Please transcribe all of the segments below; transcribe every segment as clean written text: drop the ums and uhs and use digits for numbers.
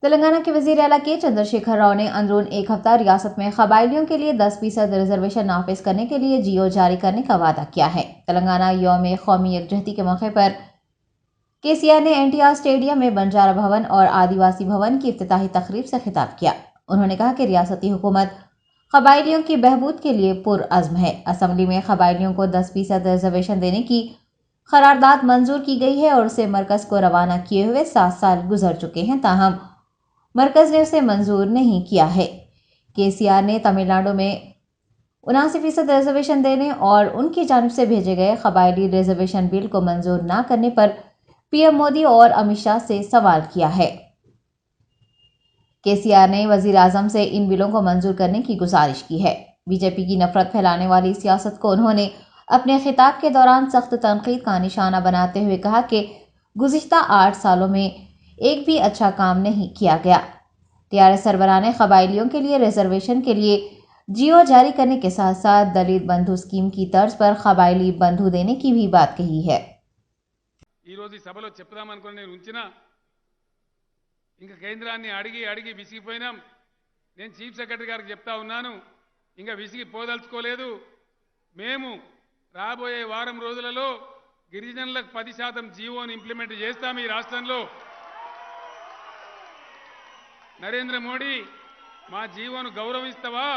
तेलंगाना के वजीर आला के चंद्रशेखर राव ने अंदरून एक हफ्ता रियासत में कबायलियों के लिए 10% रिजर्वेशन नाफिज करने के लिए जियो जारी करने का वादा किया है। तेलंगाना यौम कौमी यकजहती के मौके पर केसीआर ने एनटीआर स्टेडियम में बंजारा भवन और आदिवासी भवन की इफ्तिताही तकरीब से खिताब किया। उन्होंने कहा कि रियासती हुकूमत कबायलियों की बहबूद के लिए पुरअज़्म है। असम्बली में कबायलियों को 10% रिजर्वेशन देने की करारदाद मंजूर की गई है और उसे मरकज को रवाना किए हुए 7 साल गुजर चुके हैं, ताहम मरकज ने उसे मंजूर नहीं किया है। केसीआर ने तमिलनाडु में 79% रिजर्वेशन देने और उनकी जानिब से भेजे गए कबायली रिजर्वेशन बिल को मंजूर न करने पर पीएम मोदी और अमित शाह से सवाल किया है। केसीआर ने वजीर आजम से इन बिलों को मंजूर करने की गुजारिश की है। बीजेपी की नफरत फैलाने वाली सियासत को उन्होंने अपने खिताब के दौरान सख्त तनकीद का निशाना बनाते हुए कहा कि गुज़िश्ता 8 सालों में एक भी अच्छा काम नहीं किया गया। टीआरएस सरबराह ने कबायलियों के लिए रिजर्वेशन के लिए जियो जारी करने के साथ साथ दलित बंधु स्कीम की तर्ज पर कबायली बंधु देने की भी बात कही है। ఇంకా కేంద్రాన్ని అడిగి అడిగి విసిగిపోయినాం। నేను చీఫ్ సెక్రటరీ గారికి చెప్తా ఉన్నాను, ఇంకా విసిగిపోదలుచుకోలేదు। మేము రాబోయే వారం రోజులలో గిరిజనులకు 10% జీవోని ఇంప్లిమెంట్ చేస్తాం ఈ రాష్ట్రంలో। నరేంద్ర మోడీ మా జీవోను గౌరవిస్తావా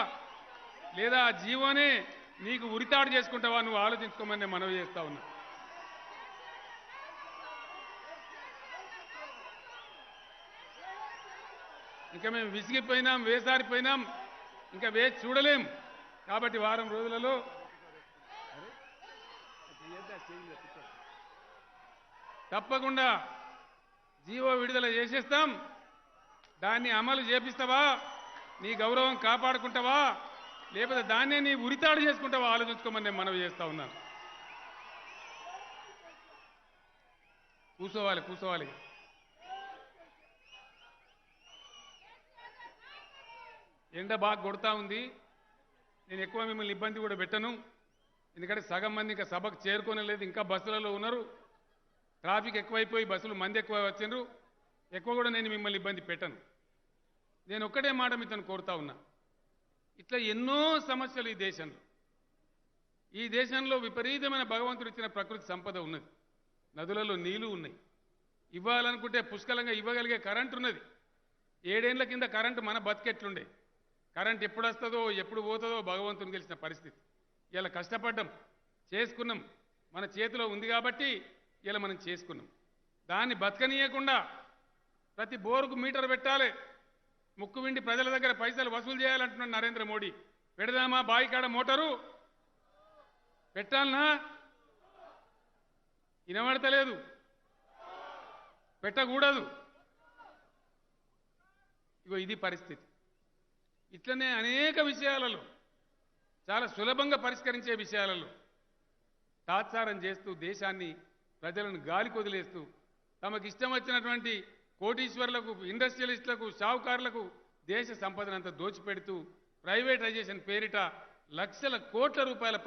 లేదా ఆ జీవోనే నీకు ఉరితాడు చేసుకుంటావా నువ్వు ఆలోచించుకోమని నేను మనవి చేస్తా ఉన్నా। ఇంకా మేము విసిగిపోయినాం, వేసారిపోయినాం, ఇంకా వేచి చూడలేం। కాబట్టి వారం రోజులలో తప్పకుండా జీవో విడుదల చేసేస్తాం। దాన్ని అమలు చేపిస్తావా, నీ గౌరవం కాపాడుకుంటావా లేకపోతే దాన్నే నీ ఉరితాడు చేసుకుంటావా ఆలోచించుకోమని నేను మనవి చేస్తా ఉన్నాను। కూసోవాలి। ఎండ బాగా కొడతా ఉంది। నేను ఎక్కువ మిమ్మల్ని ఇబ్బంది కూడా పెట్టను, ఎందుకంటే సగం మంది ఇంకా సభకు చేరుకోనలేదు, ఇంకా బస్సులలో ఉన్నారు। ట్రాఫిక్ ఎక్కువైపోయి బస్సులు మంది ఎక్కువ వచ్చిండ్రు, ఎక్కువ కూడా నేను మిమ్మల్ని ఇబ్బంది పెట్టను। నేను ఒక్కటే మాట మీతోని కోరుతా ఉన్నా, ఇట్లా ఎన్నో సమస్యలు ఈ దేశంలో విపరీతమైన భగవంతుడు ఇచ్చిన ప్రకృతి సంపద ఉన్నది। నదులలో నీళ్లు ఉన్నాయి, ఇవ్వాలనుకుంటే పుష్కలంగా ఇవ్వగలిగే కరెంట్ ఉన్నది। 7 ఏళ్ల కింద కరెంటు మన బతికెట్లుండే, కరెంట్ ఎప్పుడు వస్తుందో ఎప్పుడు పోతుందో భగవంతుని తెలిసిన పరిస్థితి। ఇలా కష్టపడ్డాం, చేసుకున్నాం, మన చేతిలో ఉంది కాబట్టి ఇలా మనం చేసుకున్నాం। దాన్ని బతకనీయకుండా ప్రతి బోరుకు మీటర్ పెట్టాలి, ముక్కు విండి ప్రజల దగ్గర పైసలు వసూలు చేయాలంటున్నాడు నరేంద్ర మోడీ। పెడదామా బాయి కాడ మోటారు పెట్టాలనా? వినబడతలేదు, పెట్టకూడదు। ఇగో ఇది పరిస్థితి। ఇట్లనే అనేక విషయాలలో చాలా సులభంగా పరిష్కరించే విషయాలలో తాత్సారం చేస్తూ దేశాన్ని ప్రజలను గాలి కొదిలేస్తూ తమకు ఇష్టం వచ్చినటువంటి కోటీశ్వర్లకు, ఇండస్ట్రియలిస్టులకు, షావుకారులకు దేశ సంపదనంతా దోచిపెడుతూ ప్రైవేటైజేషన్ పేరిట లక్షల కోట్ల రూపాయల